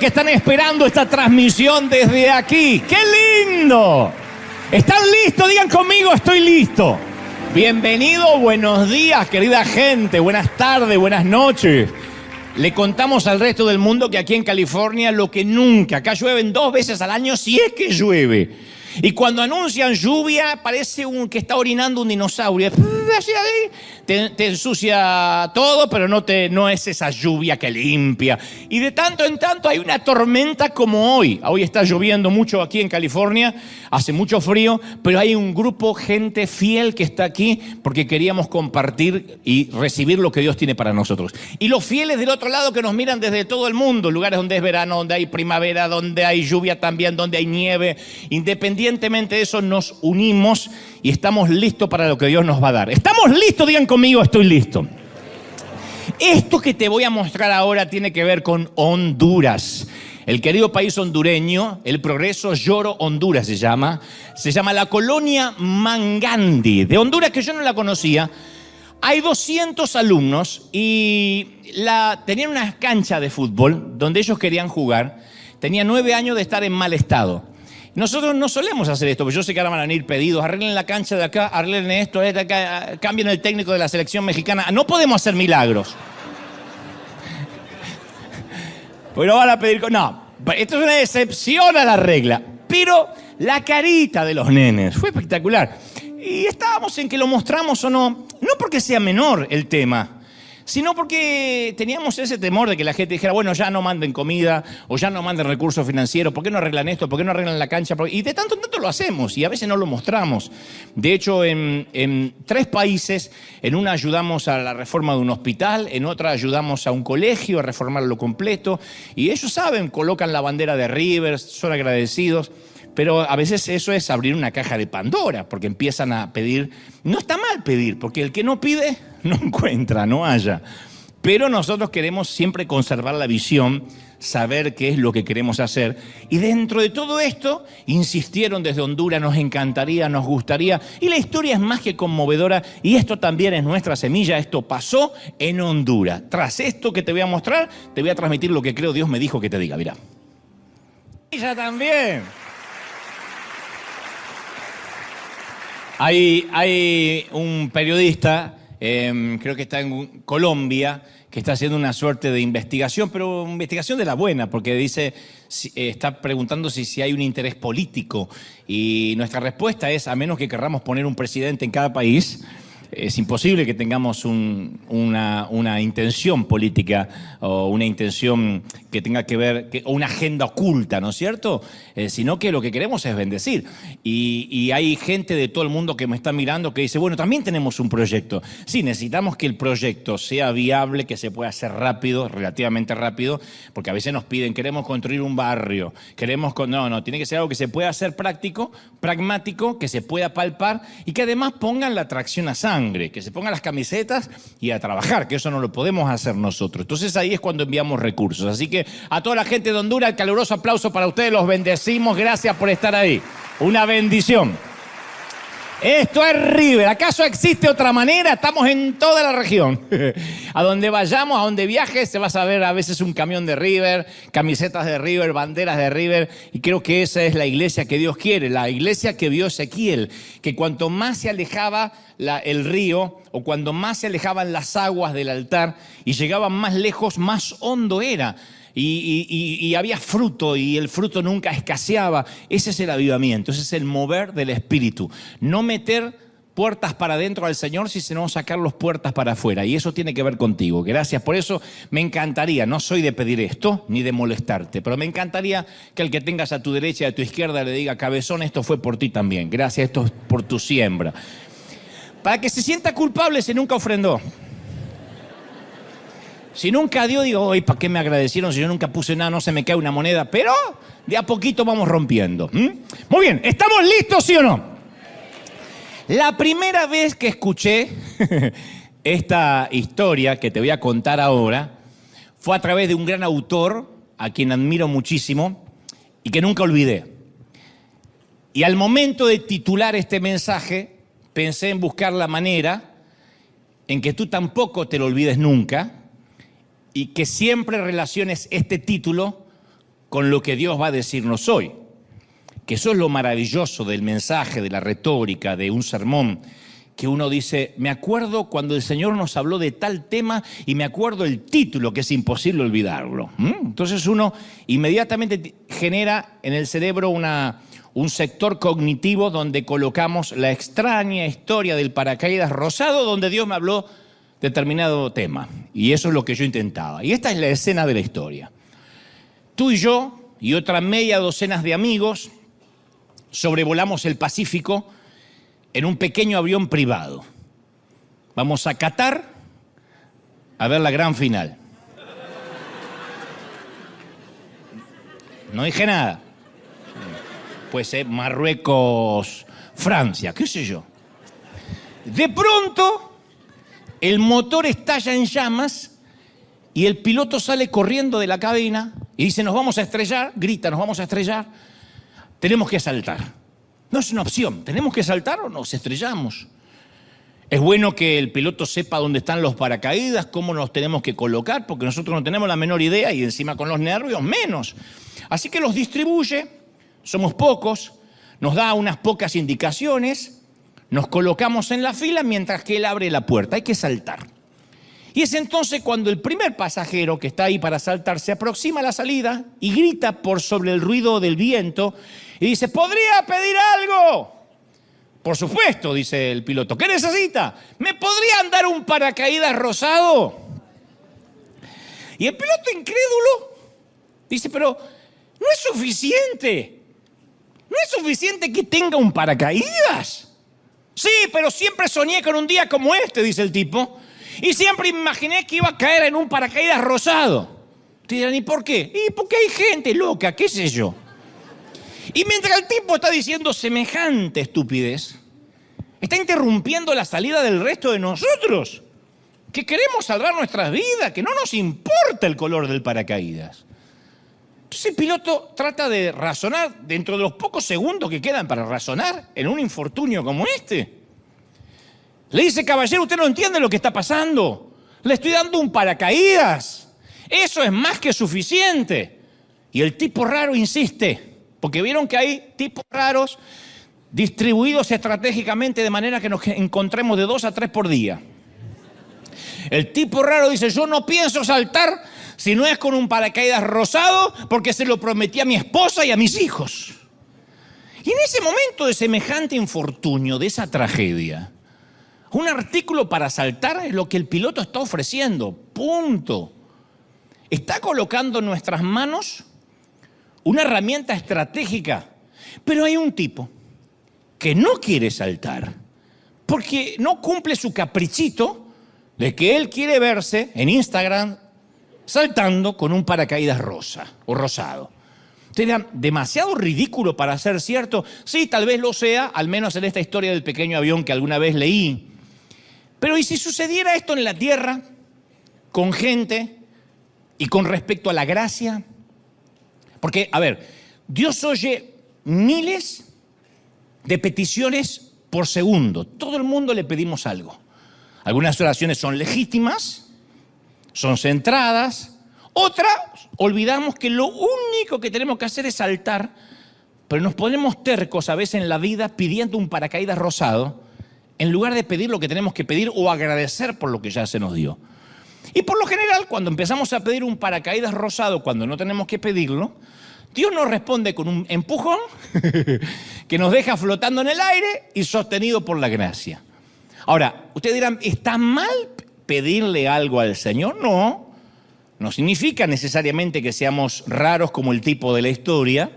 que están esperando esta transmisión desde aquí. ¡Qué lindo! ¿Están listos? Digan conmigo, estoy listo. Bienvenido, buenos días, querida gente. Buenas tardes, buenas noches. Le contamos al resto del mundo que aquí en California lo que nunca, acá llueven 2 veces al año si es que llueve. Y cuando anuncian lluvia parece que está orinando un dinosaurio. Te ensucia todo, pero no es esa lluvia que limpia. Y de tanto en tanto hay una tormenta como hoy. Hoy está lloviendo mucho aquí en California, hace mucho frío, pero hay un grupo, gente fiel que está aquí porque queríamos compartir y recibir lo que Dios tiene para nosotros. Y los fieles del otro lado que nos miran desde todo el mundo, lugares donde es verano, donde hay primavera, donde hay lluvia también, donde hay nieve, independientemente de eso nos unimos y estamos listos para lo que Dios nos va a dar. ¿Estamos listos? Digan conmigo, estoy listo. Esto que te voy a mostrar ahora tiene que ver con Honduras. El querido país hondureño, el Progreso Lloro Honduras se llama la colonia Mangandi de Honduras, que yo no la conocía. Hay 200 alumnos y tenían una cancha de fútbol donde ellos querían jugar. Tenía 9 años de estar en mal estado. Nosotros no solemos hacer esto, porque yo sé que ahora van a venir pedidos, arreglen la cancha de acá, arreglen esto, de acá, cambien el técnico de la selección mexicana. No podemos hacer milagros. Pero van a pedir... No, esto es una excepción a la regla. Pero la carita de los nenes fue espectacular. Y estábamos en que lo mostramos o no, no porque sea menor el tema, sino porque teníamos ese temor de que la gente dijera, bueno, ya no manden comida o ya no manden recursos financieros, ¿por qué no arreglan esto? ¿Por qué no arreglan la cancha? Y de tanto en tanto lo hacemos y a veces no lo mostramos. De hecho, en 3 países, en una ayudamos a la reforma de un hospital, en otra ayudamos a un colegio a reformarlo completo y ellos saben, colocan la bandera de River, son agradecidos. Pero a veces eso es abrir una caja de Pandora, porque empiezan a pedir. No está mal pedir, porque el que no pide, no encuentra, no halla. Pero nosotros queremos siempre conservar la visión, saber qué es lo que queremos hacer. Y dentro de todo esto, insistieron desde Honduras, nos encantaría, nos gustaría. Y la historia es más que conmovedora, y esto también es nuestra semilla, esto pasó en Honduras. Tras esto que te voy a mostrar, te voy a transmitir lo que creo Dios me dijo que te diga, mirá. Ella también. Hay un periodista, creo que está en Colombia, que está haciendo una suerte de investigación, pero investigación de la buena, porque dice, está preguntando si hay un interés político. Y nuestra respuesta es, a menos que querramos poner un presidente en cada país, es imposible que tengamos una intención política o una intención que tenga que ver, o una agenda oculta, ¿no es cierto? Sino que lo que queremos es bendecir. Y hay gente de todo el mundo que me está mirando que dice, bueno, también tenemos un proyecto. Sí, necesitamos que el proyecto sea viable, que se pueda hacer rápido, relativamente rápido, porque a veces nos piden, queremos construir un barrio, no, tiene que ser algo que se pueda hacer práctico, pragmático, que se pueda palpar y que además pongan la tracción a sangre, que se pongan las camisetas y a trabajar, que eso no lo podemos hacer nosotros. Entonces ahí es cuando enviamos recursos. Así que a toda la gente de Honduras, el caluroso aplauso para ustedes, los bendecimos, gracias por estar ahí. Una bendición. Esto es River. ¿Acaso existe otra manera? Estamos en toda la región. A donde vayamos, a donde viajes, se va a ver a veces un camión de River, camisetas de River, banderas de River. Y creo que esa es la iglesia que Dios quiere, la iglesia que vio Ezequiel, que cuanto más se alejaba el río o cuando más se alejaban las aguas del altar y llegaban más lejos, más hondo era. Y había fruto y el fruto nunca escaseaba. Ese es el avivamiento, ese es el mover del Espíritu. No meter puertas para adentro al Señor, sino sacar las puertas para afuera. Y eso tiene que ver contigo. Gracias. Por eso me encantaría, no soy de pedir esto ni de molestarte, pero me encantaría que al que tengas a tu derecha y a tu izquierda le diga, cabezón, esto fue por ti también. Gracias, esto es por tu siembra. Para que se sienta culpable si nunca ofrendó. Si nunca dio, digo, oye, ¿para qué me agradecieron? Si yo nunca puse nada, no se me cae una moneda. Pero de a poquito vamos rompiendo. Muy bien, ¿estamos listos, sí o no? La primera vez que escuché esta historia que te voy a contar ahora fue a través de un gran autor, a quien admiro muchísimo y que nunca olvidé. Y al momento de titular este mensaje, pensé en buscar la manera en que tú tampoco te lo olvides nunca, y que siempre relaciones este título con lo que Dios va a decirnos hoy. Que eso es lo maravilloso del mensaje, de la retórica, de un sermón, que uno dice, me acuerdo cuando el Señor nos habló de tal tema y me acuerdo el título, que es imposible olvidarlo. Entonces uno inmediatamente genera en el cerebro un sector cognitivo donde colocamos la extraña historia del paracaídas rosado, donde Dios me habló determinado tema. Y eso es lo que yo intentaba. Y esta es la escena de la historia. Tú y yo y otra media docena de amigos sobrevolamos el Pacífico en un pequeño avión privado. Vamos a Qatar a ver la gran final. No dije nada. Puede ser Marruecos, Francia, qué sé yo. De pronto, el motor estalla en llamas y el piloto sale corriendo de la cabina y dice, nos vamos a estrellar, grita, nos vamos a estrellar, tenemos que saltar. No es una opción, tenemos que saltar o nos estrellamos. Es bueno que el piloto sepa dónde están los paracaídas, cómo nos tenemos que colocar, porque nosotros no tenemos la menor idea y encima con los nervios menos. Así que los distribuye, somos pocos, nos da unas pocas indicaciones, nos colocamos en la fila mientras que él abre la puerta, hay que saltar. Y es entonces cuando el primer pasajero que está ahí para saltar se aproxima a la salida y grita por sobre el ruido del viento y dice, ¿podría pedir algo? Por supuesto, dice el piloto. ¿Qué necesita? ¿Me podrían dar un paracaídas rosado? Y el piloto incrédulo dice, pero no es suficiente. ¿No es suficiente que tenga un paracaídas? Sí, pero siempre soñé con un día como este, dice el tipo. Y siempre imaginé que iba a caer en un paracaídas rosado. Te dirán, ¿y por qué? Y porque hay gente loca, qué sé yo. Y mientras el tipo está diciendo semejante estupidez, está interrumpiendo la salida del resto de nosotros, que queremos salvar nuestras vidas, que no nos importa el color del paracaídas. Entonces el piloto trata de razonar dentro de los pocos segundos que quedan para razonar en un infortunio como este. Le dice, caballero, usted no entiende lo que está pasando. Le estoy dando un paracaídas. Eso es más que suficiente. Y el tipo raro insiste, porque vieron que hay tipos raros distribuidos estratégicamente de manera que nos encontremos de 2 a 3 por día. El tipo raro dice, yo no pienso saltar si no es con un paracaídas rosado porque se lo prometí a mi esposa y a mis hijos. Y en ese momento de semejante infortunio, de esa tragedia, un artículo para saltar es lo que el piloto está ofreciendo, punto. Está colocando en nuestras manos una herramienta estratégica, pero hay un tipo que no quiere saltar porque no cumple su caprichito de que él quiere verse en Instagram saltando con un paracaídas rosa o rosado. Ustedes dirán, demasiado ridículo para ser cierto. Sí, tal vez lo sea, al menos en esta historia del pequeño avión que alguna vez leí. Pero ¿y si sucediera esto en la tierra, con gente y con respecto a la gracia? Porque, a ver, Dios oye miles de peticiones por segundo. Todo el mundo le pedimos algo. Algunas oraciones son legítimas, son centradas. Otras, olvidamos que lo único que tenemos que hacer es saltar, pero nos ponemos tercos a veces en la vida pidiendo un paracaídas rosado, en lugar de pedir lo que tenemos que pedir o agradecer por lo que ya se nos dio. Y por lo general, cuando empezamos a pedir un paracaídas rosado, cuando no tenemos que pedirlo, Dios nos responde con un empujón que nos deja flotando en el aire y sostenido por la gracia. Ahora, ustedes dirán, ¿está mal pedirle algo al Señor? No, no significa necesariamente que seamos raros como el tipo de la historia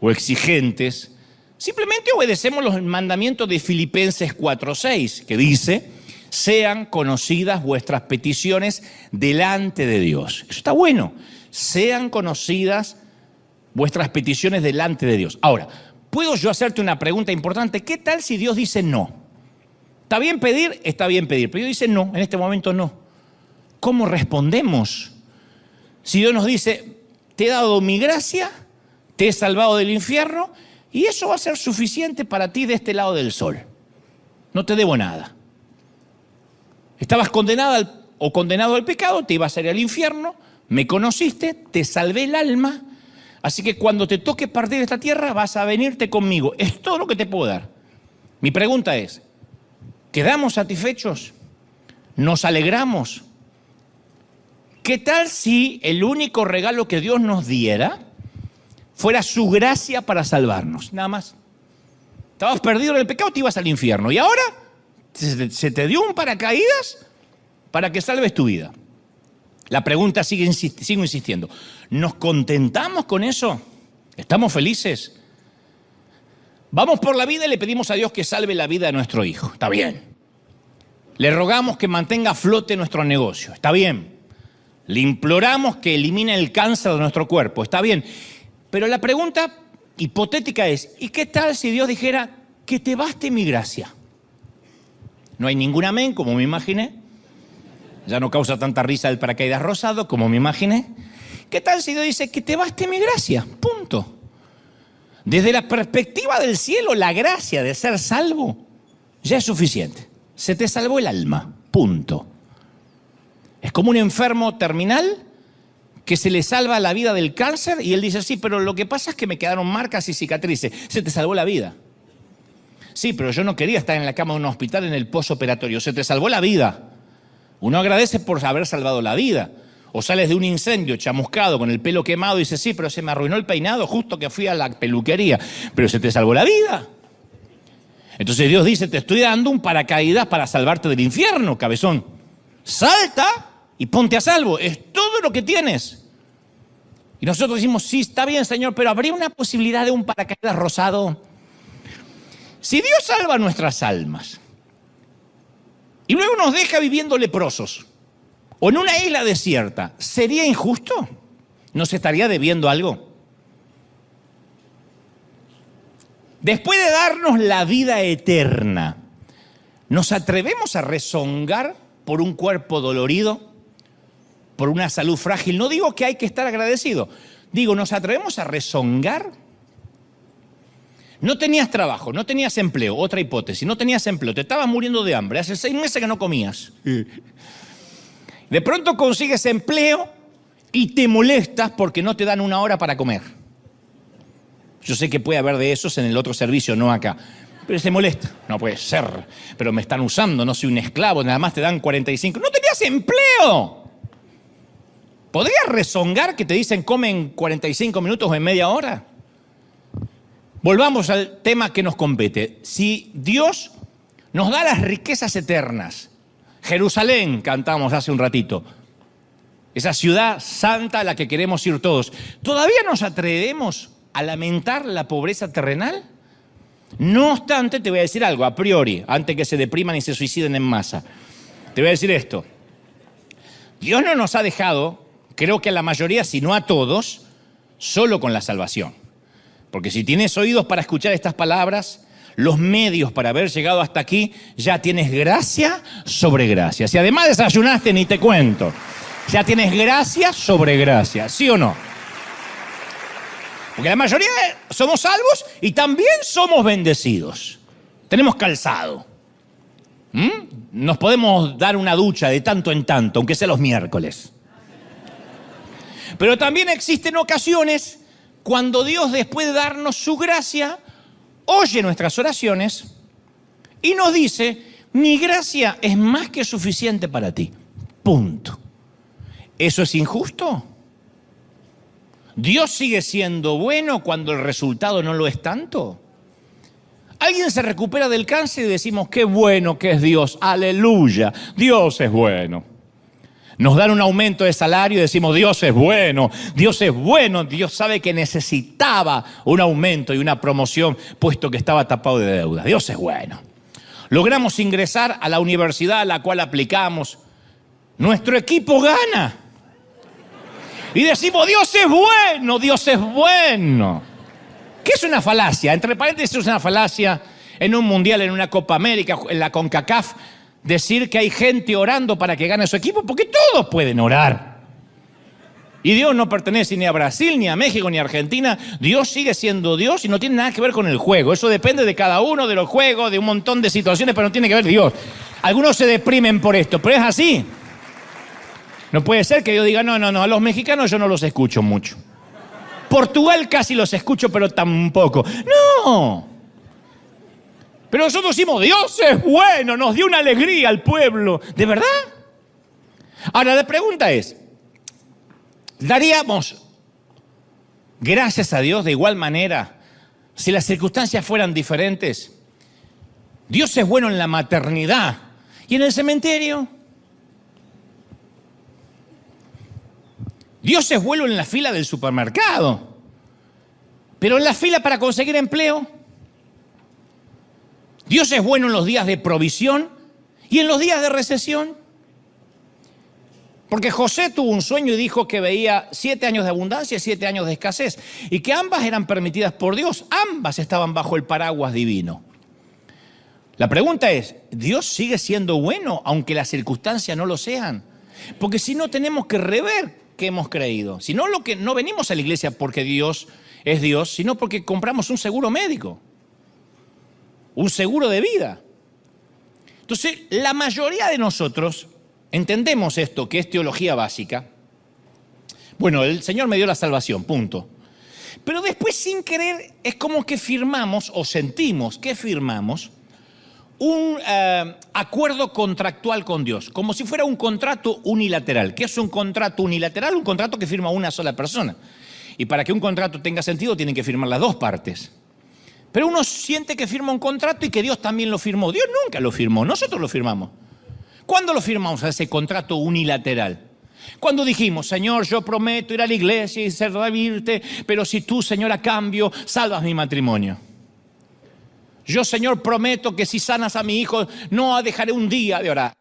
o exigentes. Simplemente obedecemos los mandamientos de Filipenses 4:6, que dice, sean conocidas vuestras peticiones delante de Dios. Eso está bueno, sean conocidas vuestras peticiones delante de Dios. Ahora, ¿puedo yo hacerte una pregunta importante? ¿Qué tal si Dios dice no? ¿Está bien pedir? Está bien pedir, pero Dios dice no, en este momento no. ¿Cómo respondemos? Si Dios nos dice, te he dado mi gracia, te he salvado del infierno, y eso va a ser suficiente para ti de este lado del sol. No te debo nada. Estabas condenada o condenado al pecado, te ibas a ir al infierno, me conociste, te salvé el alma, Así que cuando te toque partir de esta tierra, vas a venirte conmigo. Es todo lo que te puedo dar. Mi pregunta es, ¿quedamos satisfechos? ¿Nos alegramos? ¿Qué tal si el único regalo que Dios nos diera fuera su gracia para salvarnos? Nada más. Estabas perdido en el pecado, te ibas al infierno. Y ahora se te dio un paracaídas para que salves tu vida. La pregunta sigo insistiendo. ¿Nos contentamos con eso? ¿Estamos felices? Vamos por la vida y le pedimos a Dios que salve la vida de nuestro hijo. Está bien. Le rogamos que mantenga a flote nuestro negocio. Está bien. Le imploramos que elimine el cáncer de nuestro cuerpo. Está bien. Pero la pregunta hipotética es, ¿y qué tal si Dios dijera que te baste mi gracia? No hay ningún amén, como me imaginé. Ya no causa tanta risa el paracaídas rosado, como me imaginé. ¿Qué tal si Dios dice que te baste mi gracia? Punto. Desde la perspectiva del cielo, la gracia de ser salvo ya es suficiente. Se te salvó el alma. Punto. Es como un enfermo terminal que se le salva la vida del cáncer y él dice, sí, pero lo que pasa es que me quedaron marcas y cicatrices. Se te salvó la vida. Sí, pero yo no quería estar en la cama de un hospital en el posoperatorio. Se te salvó la vida. Uno agradece por haber salvado la vida. O sales de un incendio chamuscado con el pelo quemado y dices, sí, pero se me arruinó el peinado justo que fui a la peluquería. Pero se te salvó la vida. Entonces Dios dice, te estoy dando un paracaídas para salvarte del infierno, cabezón. Salta y ponte a salvo. Es todo lo que tienes. Y nosotros decimos, sí, está bien, Señor, pero ¿habría una posibilidad de un paracaídas rosado? Si Dios salva nuestras almas y luego nos deja viviendo leprosos o en una isla desierta, ¿sería injusto? ¿Nos estaría debiendo algo? Después de darnos la vida eterna, ¿nos atrevemos a rezongar por un cuerpo dolorido, por una salud frágil? No digo que hay que estar agradecido. Digo, ¿nos atrevemos a rezongar? No tenías trabajo, no tenías empleo, otra hipótesis, no tenías empleo, te estabas muriendo de hambre, hace 6 meses que no comías. De pronto consigues empleo y te molestas porque no te dan 1 hora para comer. Yo sé que puede haber de esos en el otro servicio, no acá. Pero se molesta. No puede ser, pero me están usando, no soy un esclavo, nada más te dan 45. ¡No tenías empleo! ¿Podrías rezongar que te dicen come en 45 minutos o en media hora? Volvamos al tema que nos compete. Si Dios nos da las riquezas eternas, Jerusalén, cantamos hace un ratito, esa ciudad santa a la que queremos ir todos, ¿todavía nos atrevemos a lamentar la pobreza terrenal? No obstante, te voy a decir algo, a priori, antes que se depriman y se suiciden en masa. Te voy a decir esto. Dios no nos ha dejado, creo que a la mayoría, si no a todos, solo con la salvación. Porque si tienes oídos para escuchar estas palabras, los medios para haber llegado hasta aquí, ya tienes gracia sobre gracia. Si además desayunaste, ni te cuento. Ya tienes gracia sobre gracia, ¿sí o no? Porque la mayoría somos salvos y también somos bendecidos. Tenemos calzado. Nos podemos dar una ducha de tanto en tanto, aunque sea los miércoles. Pero también existen ocasiones cuando Dios, después de darnos su gracia, oye nuestras oraciones y nos dice, mi gracia es más que suficiente para ti. Punto. ¿Eso es injusto? ¿Dios sigue siendo bueno cuando el resultado no lo es tanto? Alguien se recupera del cáncer y decimos, qué bueno que es Dios, aleluya, Dios es bueno. Nos dan un aumento de salario y decimos, Dios es bueno, Dios sabe que necesitaba un aumento y una promoción puesto que estaba tapado de deuda. Dios es bueno. Logramos ingresar a la universidad a la cual aplicamos. Nuestro equipo gana. Y decimos, Dios es bueno, Dios es bueno. ¿Qué es una falacia? Entre paréntesis, es una falacia en un mundial, en una Copa América, en la CONCACAF, decir que hay gente orando para que gane su equipo, porque todos pueden orar. Y Dios no pertenece ni a Brasil, ni a México, ni a Argentina. Dios sigue siendo Dios y no tiene nada que ver con el juego. Eso depende de cada uno, de los juegos, de un montón de situaciones, pero no tiene que ver Dios. Algunos se deprimen por esto, pero es así. No puede ser que Dios diga, no, a los mexicanos yo no los escucho mucho. Portugal casi los escucho, pero tampoco. No. Pero nosotros decimos, Dios es bueno, nos dio una alegría al pueblo. ¿De verdad? Ahora, la pregunta es, ¿daríamos gracias a Dios de igual manera si las circunstancias fueran diferentes? Dios es bueno en la maternidad y en el cementerio. Dios es bueno en la fila del supermercado, pero en la fila para conseguir empleo. Dios es bueno en los días de provisión y en los días de recesión. Porque José tuvo un sueño y dijo que veía 7 años de abundancia y 7 años de escasez, y que ambas eran permitidas por Dios, ambas estaban bajo el paraguas divino. La pregunta es, ¿Dios sigue siendo bueno aunque las circunstancias no lo sean? Porque si no, tenemos que rever qué hemos creído. Si no, no venimos a la iglesia porque Dios es Dios, sino porque compramos un seguro médico, un seguro de vida. Entonces, la mayoría de nosotros entendemos esto, que es teología básica. Bueno, el Señor me dio la salvación, punto. Pero después, sin querer, es como que firmamos o sentimos que firmamos un acuerdo contractual con Dios, como si fuera un contrato unilateral. ¿Qué es un contrato unilateral? Un contrato que firma una sola persona. Y para que un contrato tenga sentido, tienen que firmar las dos partes. Pero uno siente que firma un contrato y que Dios también lo firmó. Dios nunca lo firmó, nosotros lo firmamos. ¿Cuándo lo firmamos a ese contrato unilateral? Cuando dijimos, Señor, yo prometo ir a la iglesia y servirte, pero si tú, Señor, a cambio, salvas mi matrimonio. Yo, Señor, prometo que si sanas a mi hijo, no dejaré un día de orar.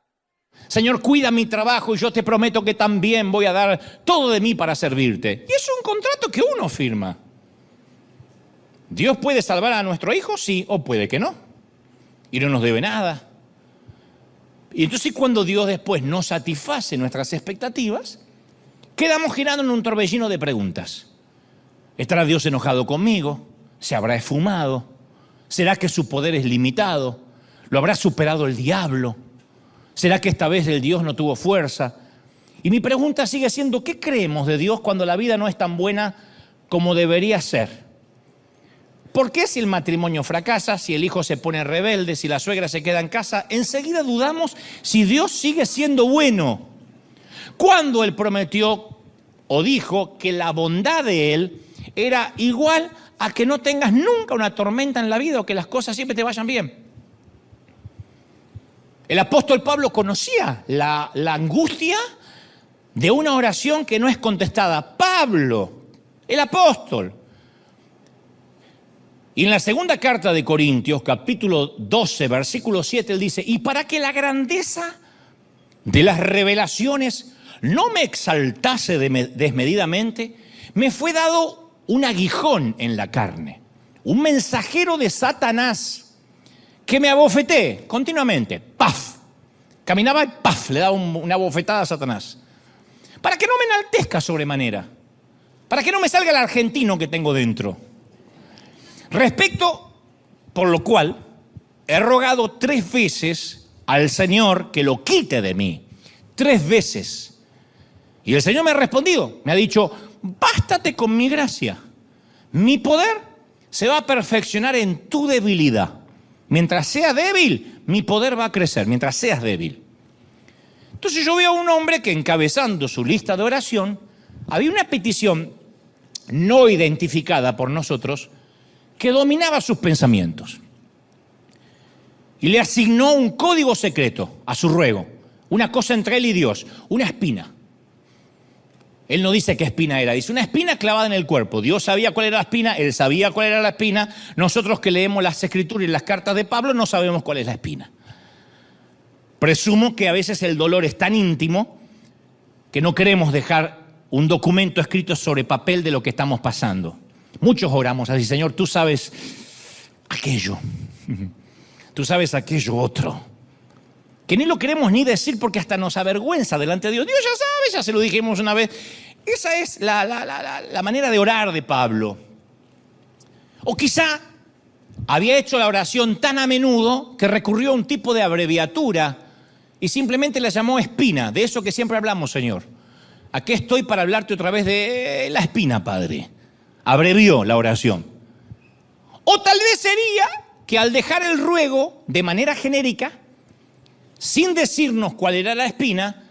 Señor, cuida mi trabajo y yo te prometo que también voy a dar todo de mí para servirte. Y es un contrato que uno firma. ¿Dios puede salvar a nuestro hijo? Sí, o puede que no. Y no nos debe nada. Y entonces cuando Dios después no satisface nuestras expectativas, quedamos girando en un torbellino de preguntas. ¿Estará Dios enojado conmigo? ¿Se habrá esfumado? ¿Será que su poder es limitado? ¿Lo habrá superado el diablo? ¿Será que esta vez el Dios no tuvo fuerza? Y mi pregunta sigue siendo, ¿qué creemos de Dios cuando la vida no es tan buena como debería ser? ¿Por qué si el matrimonio fracasa, si el hijo se pone rebelde, si la suegra se queda en casa, enseguida dudamos si Dios sigue siendo bueno? Cuando Él prometió o dijo que la bondad de Él era igual a que no tengas nunca una tormenta en la vida o que las cosas siempre te vayan bien. El apóstol Pablo conocía la angustia de una oración que no es contestada. Pablo, el apóstol. Y en la segunda carta de Corintios, capítulo 12, versículo 7, él dice, y para que la grandeza de las revelaciones no me exaltase desmedidamente, me fue dado un aguijón en la carne, un mensajero de Satanás que me abofeté continuamente, ¡paf! Caminaba y ¡paf! Le daba una bofetada a Satanás. Para que no me enaltezca sobremanera, para que no me salga el argentino que tengo dentro. Respecto, por lo cual, he rogado 3 veces al Señor que lo quite de mí. 3 veces. Y el Señor me ha respondido, me ha dicho, bástate con mi gracia. Mi poder se va a perfeccionar en tu debilidad. Mientras sea débil, mi poder va a crecer, mientras seas débil. Entonces yo veo a un hombre que encabezando su lista de oración, había una petición no identificada por nosotros, que dominaba sus pensamientos. Y le asignó un código secreto a su ruego, una cosa entre él y Dios, una espina. Él no dice qué espina era, dice una espina clavada en el cuerpo. Dios sabía cuál era la espina, él sabía cuál era la espina. Nosotros que leemos las escrituras y las cartas de Pablo no sabemos cuál es la espina. Presumo que a veces el dolor es tan íntimo que no queremos dejar un documento escrito sobre papel de lo que estamos pasando. Muchos oramos así, Señor, tú sabes aquello, tú sabes aquello otro, que ni lo queremos ni decir porque hasta nos avergüenza delante de Dios. Dios ya sabe, ya se lo dijimos una vez. Esa es la manera de orar de Pablo. O quizá había hecho la oración tan a menudo que recurrió a un tipo de abreviatura y simplemente la llamó espina, de eso que siempre hablamos, Señor. Aquí estoy para hablarte otra vez de la espina, Padre. abrevió la oración. O tal vez sería que al dejar el ruego de manera genérica, sin decirnos cuál era la espina,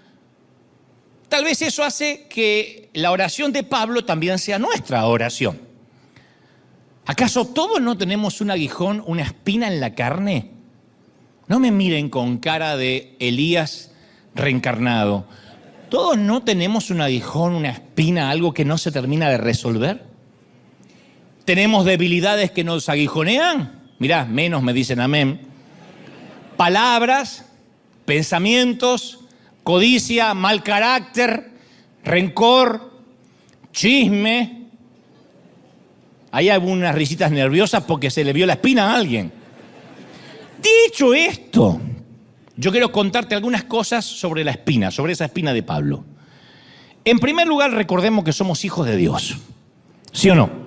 tal vez eso hace que la oración de Pablo también sea nuestra oración. ¿Acaso todos no tenemos un aguijón, una espina en la carne? No me miren con cara de Elías reencarnado. ¿Todos no tenemos un aguijón, una espina, algo que no se termina de resolver? ¿Tenemos debilidades que nos aguijonean? Mirá, menos me dicen amén. Palabras, pensamientos, codicia, mal carácter, rencor, chisme. Hay algunas risitas nerviosas porque se le vio la espina a alguien. Dicho esto, yo quiero contarte algunas cosas sobre la espina, sobre esa espina de Pablo. En primer lugar, recordemos que somos hijos de Dios. ¿Sí o no?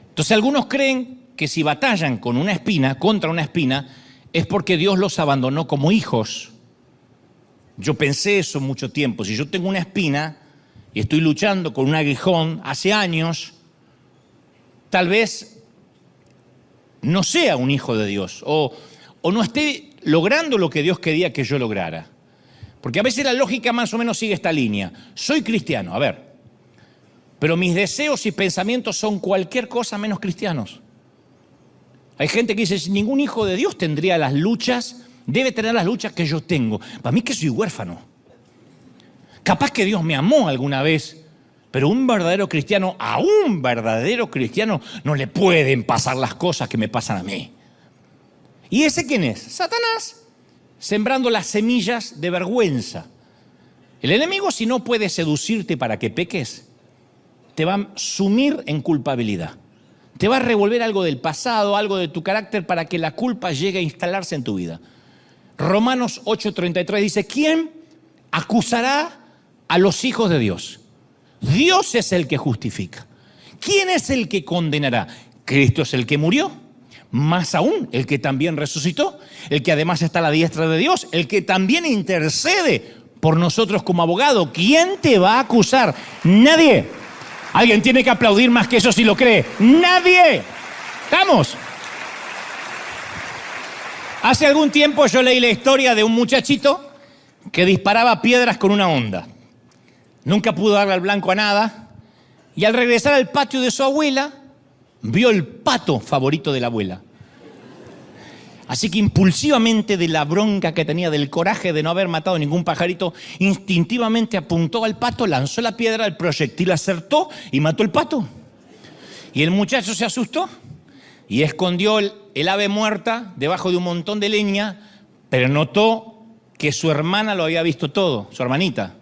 Entonces, algunos creen que si batallan con una espina, contra una espina, es porque Dios los abandonó como hijos. Yo pensé eso mucho tiempo. Si yo tengo una espina y estoy luchando con un aguijón hace años, tal vez no sea un hijo de Dios o no esté logrando lo que Dios quería que yo lograra. Porque a veces la lógica más o menos sigue esta línea. Soy cristiano, a ver, pero mis deseos y pensamientos son cualquier cosa menos cristianos. Hay gente que dice, ningún hijo de Dios tendría las luchas, debe tener las luchas que yo tengo. Para mí que soy huérfano. Capaz que Dios me amó alguna vez, pero un verdadero cristiano, a un verdadero cristiano, no le pueden pasar las cosas que me pasan a mí. ¿Y ese quién es? Satanás, sembrando las semillas de vergüenza. El enemigo, si no puede seducirte para que peques, te va a sumir en culpabilidad. Te va a revolver algo del pasado, algo de tu carácter para que la culpa llegue a instalarse en tu vida. Romanos 8:33 dice, ¿quién acusará a los hijos de Dios? Dios es el que justifica. ¿Quién es el que condenará? Cristo es el que murió, más aún el que también resucitó, el que además está a la diestra de Dios, el que también intercede por nosotros como abogado. ¿Quién te va a acusar? Nadie. Alguien tiene que aplaudir más que eso si lo cree. ¡Nadie! ¿Estamos? Hace algún tiempo yo leí la historia de un muchachito que disparaba piedras con una honda. Nunca pudo darle al blanco a nada. Y al regresar al patio de su abuela, vio el pato favorito de la abuela. Así que impulsivamente, de la bronca que tenía, del coraje de no haber matado ningún pajarito, instintivamente apuntó al pato, lanzó la piedra, el proyectil acertó y mató el pato. Y el muchacho se asustó y escondió el ave muerta debajo de un montón de leña, pero notó que su hermana lo había visto todo, su hermanita.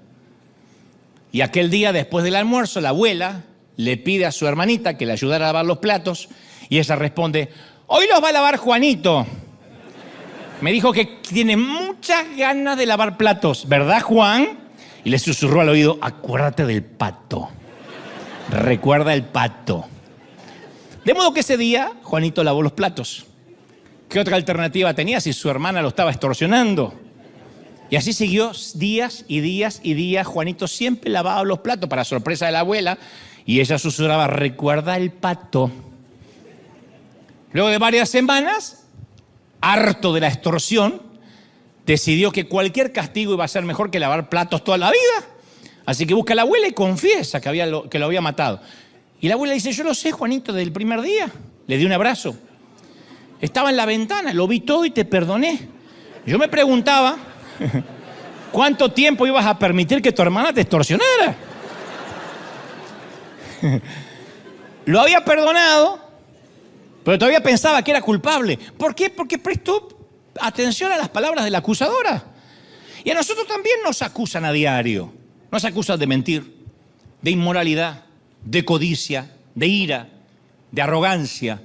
Y aquel día, después del almuerzo, la abuela le pide a su hermanita que le ayudara a lavar los platos y ella responde, hoy los va a lavar Juanito. Me dijo que tiene muchas ganas de lavar platos, ¿verdad, Juan? Y le susurró al oído, acuérdate del pato. Recuerda el pato. De modo que ese día, Juanito lavó los platos. ¿Qué otra alternativa tenía si su hermana lo estaba extorsionando? Y así siguió días y días y días. Juanito siempre lavaba los platos para sorpresa de la abuela y ella susurraba, recuerda el pato. Luego de varias semanas, harto de la extorsión, decidió que cualquier castigo iba a ser mejor que lavar platos toda la vida. Así que busca a la abuela y confiesa que lo había matado. Y la abuela dice, yo lo sé, Juanito, desde el primer día. Le di un abrazo. Estaba en la ventana, lo vi todo y te perdoné. Yo me preguntaba, ¿cuánto tiempo ibas a permitir que tu hermana te extorsionara? Lo había perdonado, pero todavía pensaba que era culpable. ¿Por qué? Porque prestó atención a las palabras de la acusadora. Y a nosotros también nos acusan a diario. Nos acusan de mentir, de inmoralidad, de codicia, de ira, de arrogancia.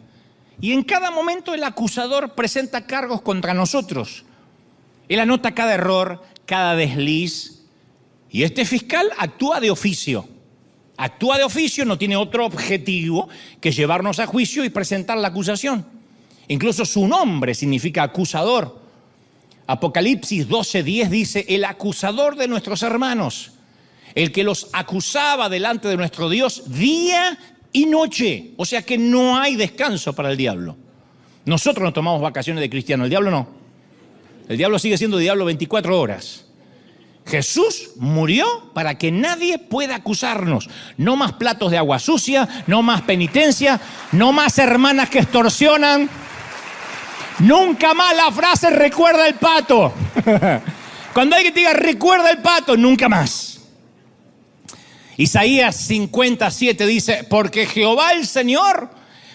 Y en cada momento el acusador presenta cargos contra nosotros. Él anota cada error, cada desliz. Y este fiscal actúa de oficio. Actúa de oficio, no tiene otro objetivo que llevarnos a juicio y presentar la acusación. Incluso su nombre significa acusador. Apocalipsis 12:10 dice, el acusador de nuestros hermanos, el que los acusaba delante de nuestro Dios día y noche. O sea que no hay descanso para el diablo. Nosotros nos tomamos vacaciones de cristiano, el diablo no. El diablo sigue siendo diablo 24 horas. Jesús murió para que nadie pueda acusarnos. No más platos de agua sucia, no más penitencia, no más hermanas que extorsionan. Nunca más la frase recuerda el pato. Cuando alguien te diga recuerda el pato, nunca más. Isaías 57 dice, porque Jehová el Señor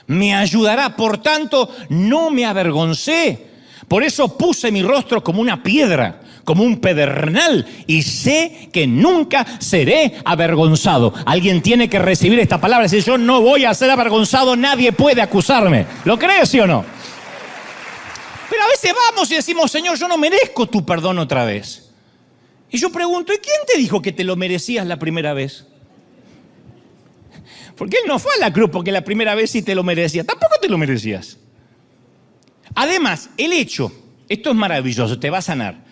me ayudará, por tanto no me avergoncé. Por eso puse mi rostro como una piedra, como un pedernal, y sé que nunca seré avergonzado. Alguien tiene que recibir esta palabra y decir, yo no voy a ser avergonzado, nadie puede acusarme. ¿Lo crees, sí o no? Pero a veces vamos y decimos, Señor, yo no merezco tu perdón otra vez. Y yo pregunto, ¿y quién te dijo que te lo merecías la primera vez? Porque Él no fue a la cruz porque la primera vez sí te lo merecía. Tampoco te lo merecías. Además, el hecho, esto es maravilloso, te va a sanar.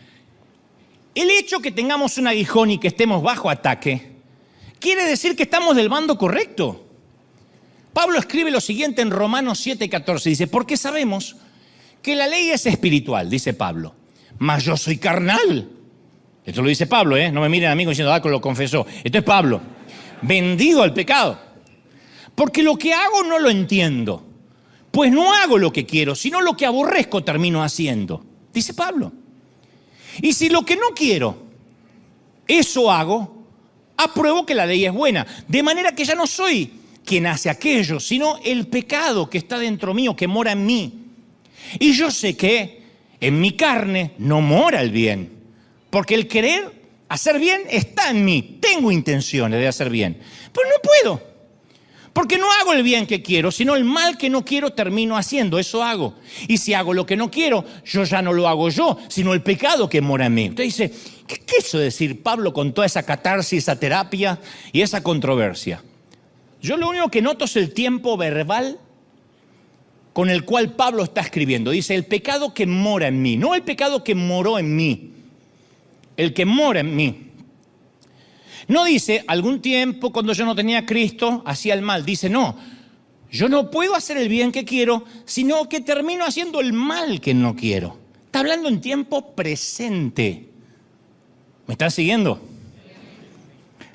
El hecho que tengamos un aguijón y que estemos bajo ataque, quiere decir que estamos del bando correcto. Pablo escribe lo siguiente en Romanos 7:14, dice, porque sabemos que la ley es espiritual, dice Pablo, mas yo soy carnal. Esto lo dice Pablo, no me miren a mí diciendo, lo confesó. Esto es Pablo, vendido al pecado. Porque lo que hago no lo entiendo, pues no hago lo que quiero, sino lo que aborrezco termino haciendo, dice Pablo. Y si lo que no quiero, eso hago, apruebo que la ley es buena. De manera que ya no soy quien hace aquello, sino el pecado que está dentro mío, que mora en mí. Y yo sé que en mi carne no mora el bien, porque el querer hacer bien está en mí. Tengo intenciones de hacer bien, pero no puedo. Porque no hago el bien que quiero, sino el mal que no quiero termino haciendo, eso hago. Y si hago lo que no quiero, yo ya no lo hago yo, sino el pecado que mora en mí. Usted dice, ¿qué quiso decir Pablo con toda esa catarsis, esa terapia y esa controversia? Yo lo único que noto es el tiempo verbal con el cual Pablo está escribiendo. Dice, el pecado que mora en mí, no el pecado que moró en mí, el que mora en mí. No dice, algún tiempo cuando yo no tenía a Cristo, hacía el mal. Dice, no, yo no puedo hacer el bien que quiero, sino que termino haciendo el mal que no quiero. Está hablando en tiempo presente. ¿Me están siguiendo?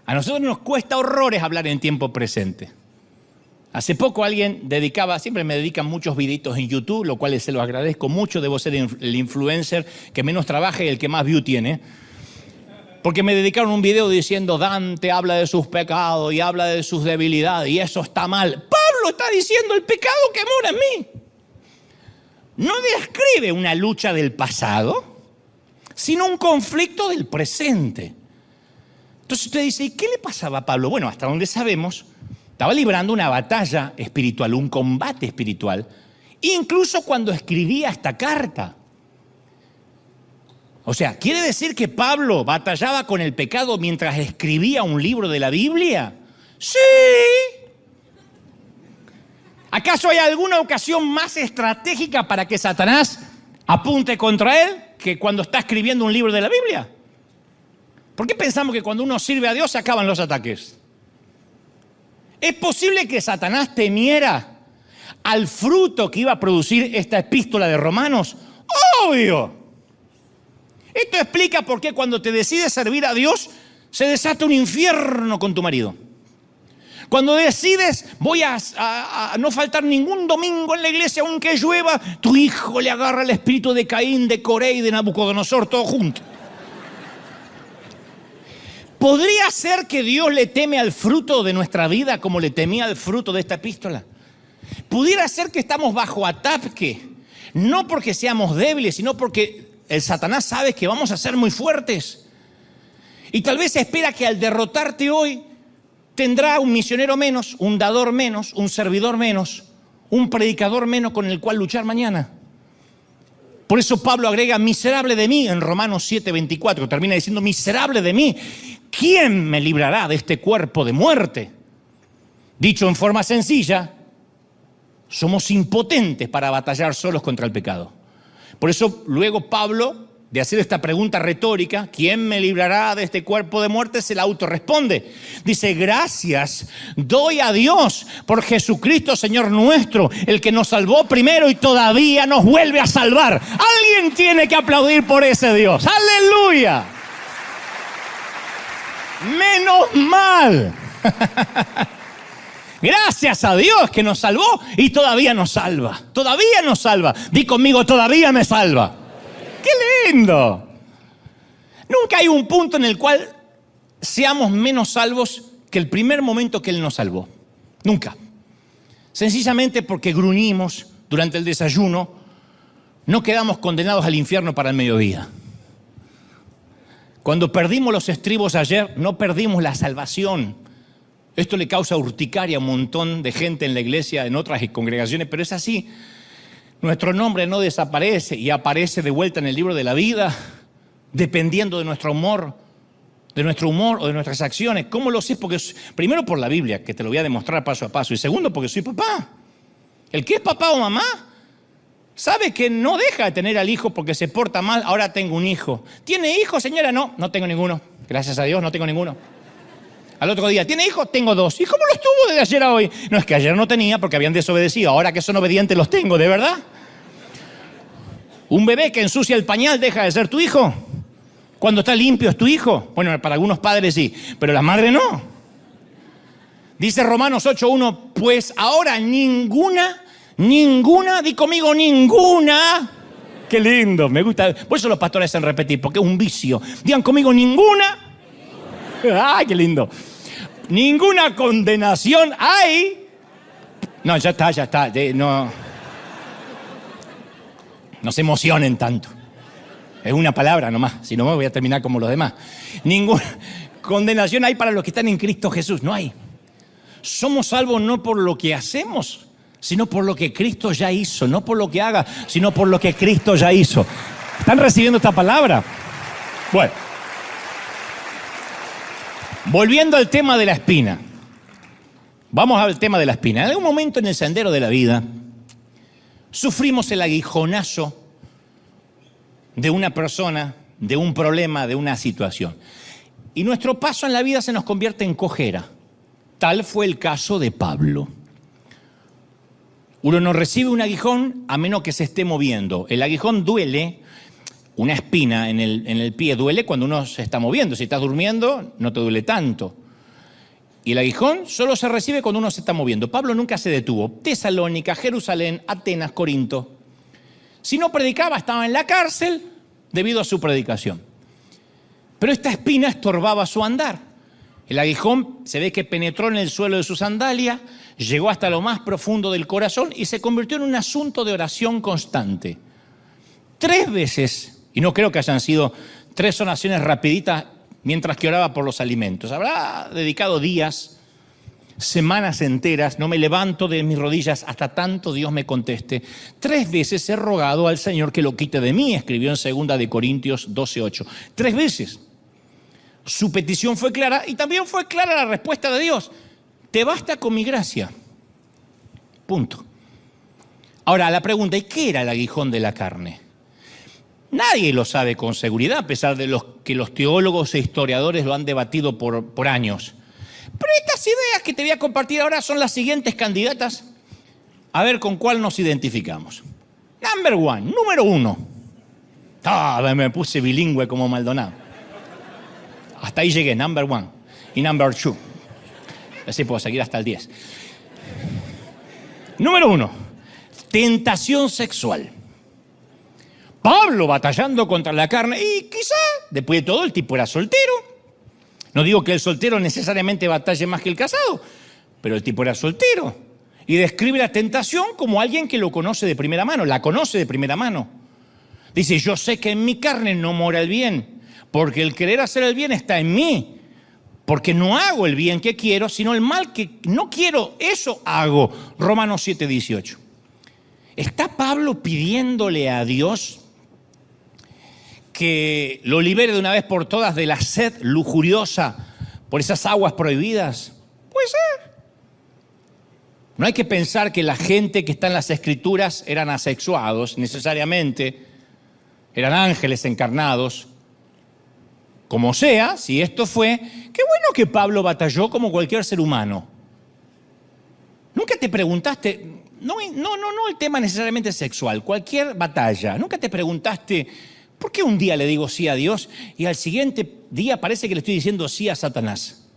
A nosotros nos cuesta horrores hablar en tiempo presente. Hace poco alguien siempre me dedican muchos videitos en YouTube, lo cual se lo agradezco mucho. Debo ser el influencer que menos trabaja y el que más view tiene. Porque me dedicaron un video diciendo, Dante habla de sus pecados y habla de sus debilidades y eso está mal. Pablo está diciendo el pecado que mora en mí. No describe una lucha del pasado, sino un conflicto del presente. Entonces usted dice, ¿y qué le pasaba a Pablo? Bueno, hasta donde sabemos, estaba librando una batalla espiritual, un combate espiritual, incluso cuando escribía esta carta. O sea, ¿quiere decir que Pablo batallaba con el pecado mientras escribía un libro de la Biblia? ¡Sí! ¿Acaso hay alguna ocasión más estratégica para que Satanás apunte contra él que cuando está escribiendo un libro de la Biblia? ¿Por qué pensamos que cuando uno sirve a Dios se acaban los ataques? ¿Es posible que Satanás temiera al fruto que iba a producir esta epístola de Romanos? ¡Obvio! Esto explica por qué cuando te decides servir a Dios se desata un infierno con tu marido. Cuando decides voy a no faltar ningún domingo en la iglesia aunque llueva, tu hijo le agarra el espíritu de Caín, de Coré y de Nabucodonosor, todo junto. ¿Podría ser que Dios le teme al fruto de nuestra vida como le temía al fruto de esta epístola? ¿Pudiera ser que estamos bajo ataque? No porque seamos débiles, sino porque el Satanás sabe que vamos a ser muy fuertes. Y tal vez espera que al derrotarte hoy tendrá un misionero menos, un dador menos, un servidor menos, un predicador menos con el cual luchar mañana. Por eso Pablo agrega, miserable de mí, en Romanos 7:24, termina diciendo, miserable de mí, ¿quién me librará de este cuerpo de muerte? Dicho en forma sencilla, somos impotentes para batallar solos contra el pecado. Por eso luego Pablo de hacer esta pregunta retórica, ¿quién me librará de este cuerpo de muerte?, se la autorresponde. Dice, gracias doy a Dios por Jesucristo, Señor nuestro, el que nos salvó primero y todavía nos vuelve a salvar. Alguien tiene que aplaudir por ese Dios. ¡Aleluya! Menos mal. Gracias a Dios que nos salvó y todavía nos salva. Todavía nos salva. Di conmigo, todavía me salva. ¡Qué lindo! Nunca hay un punto en el cual seamos menos salvos que el primer momento que Él nos salvó. Nunca. Sencillamente porque gruñimos durante el desayuno, no quedamos condenados al infierno para el mediodía. Cuando perdimos los estribos ayer, no perdimos la salvación. Esto le causa urticaria a un montón de gente en la iglesia, en otras congregaciones, pero es así. Nuestro nombre no desaparece y aparece de vuelta en el libro de la vida, dependiendo de nuestro humor o de nuestras acciones. ¿Cómo lo sé? Porque primero por la Biblia, que te lo voy a demostrar paso a paso, y segundo porque soy papá. El que es papá o mamá sabe que no deja de tener al hijo porque se porta mal. Ahora tengo un hijo. ¿Tiene hijo, señora? No, no tengo ninguno. Gracias a Dios, no tengo ninguno. Al otro día, ¿tiene hijos? Tengo 2. ¿Y cómo los tuvo desde ayer a hoy? No, es que ayer no tenía porque habían desobedecido. Ahora que son obedientes los tengo, ¿de verdad? ¿Un bebé que ensucia el pañal deja de ser tu hijo? Cuando está limpio es tu hijo. Bueno, para algunos padres sí, pero la madre no. Dice Romanos 8:1, pues ahora ninguna, di conmigo, ninguna. Qué lindo, me gusta. Por eso los pastores hacen repetir, porque es un vicio. Digan conmigo, ninguna. ¡Ay, qué lindo! Ninguna condenación hay. No, ya está. No se emocionen tanto. Es una palabra nomás, si no me voy a terminar como los demás. Ninguna condenación hay para los que están en Cristo Jesús, no hay. Somos salvos no por lo que hacemos, sino por lo que Cristo ya hizo. No por lo que haga, sino por lo que Cristo ya hizo. ¿Están recibiendo esta palabra? Bueno. Volviendo al tema de la espina. Vamos al tema de la espina. En algún momento en el sendero de la vida sufrimos el aguijonazo de una persona, de un problema, de una situación. Y nuestro paso en la vida se nos convierte en cojera. Tal fue el caso de Pablo. Uno no recibe un aguijón a menos que se esté moviendo. El aguijón duele. Una espina en el pie duele cuando uno se está moviendo. Si estás durmiendo, no te duele tanto. Y el aguijón solo se recibe cuando uno se está moviendo. Pablo nunca se detuvo. Tesalónica, Jerusalén, Atenas, Corinto. Si no predicaba, estaba en la cárcel debido a su predicación. Pero esta espina estorbaba su andar. El aguijón se ve que penetró en el suelo de su sandalia, llegó hasta lo más profundo del corazón y se convirtió en un asunto de oración constante. 3 veces... Y no creo que hayan sido 3 oraciones rapiditas mientras que oraba por los alimentos. Habrá dedicado días, semanas enteras. No me levanto de mis rodillas hasta tanto Dios me conteste. 3 veces he rogado al Señor que lo quite de mí, escribió en 2 Corintios 12:8. 3 veces. Su petición fue clara y también fue clara la respuesta de Dios. Te basta con mi gracia. Punto. Ahora, la pregunta, ¿y qué era el aguijón de la carne? Nadie lo sabe con seguridad, a pesar de que los teólogos e historiadores lo han debatido por años. Pero estas ideas que te voy a compartir ahora son las siguientes candidatas. A ver con cuál nos identificamos. Número 1. Me puse bilingüe como Maldonado. Hasta ahí llegué, number 1 y number 2. Así puedo seguir hasta el 10. Número 1. Tentación sexual. Pablo batallando contra la carne y quizá, después de todo, el tipo era soltero. No digo que el soltero necesariamente batalle más que el casado, pero el tipo era soltero. Y describe la tentación como alguien que lo conoce de primera mano, la conoce de primera mano. Dice, yo sé que en mi carne no mora el bien, porque el querer hacer el bien está en mí. Porque no hago el bien que quiero, sino el mal que no quiero, eso hago. Romanos 7:18. ¿Está Pablo pidiéndole a Dios que lo libere de una vez por todas de la sed lujuriosa por esas aguas prohibidas? Puede ser. No hay que pensar que la gente que está en las Escrituras eran asexuados necesariamente. eran ángeles encarnados. Como sea, si esto fue, qué bueno que Pablo batalló como cualquier ser humano. Nunca te preguntaste, no el tema necesariamente sexual, cualquier batalla. Nunca te preguntaste, ¿por qué un día le digo sí a Dios y al siguiente día parece que le estoy diciendo sí a Satanás?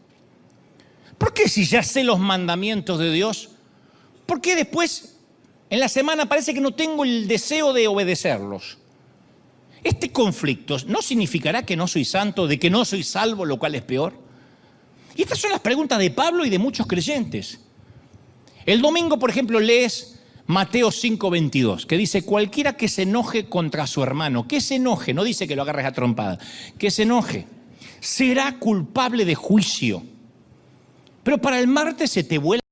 ¿Por qué si ya sé los mandamientos de Dios, por qué después en la semana parece que no tengo el deseo de obedecerlos? Este conflicto no significará que no soy santo, de que no soy salvo, lo cual es peor. Y estas son las preguntas de Pablo y de muchos creyentes. El domingo, por ejemplo, lees Mateo 5:22, que dice, cualquiera que se enoje contra su hermano, que se enoje, no dice que lo agarres a trompada, que se enoje, será culpable de juicio. Pero para el martes se te vuelve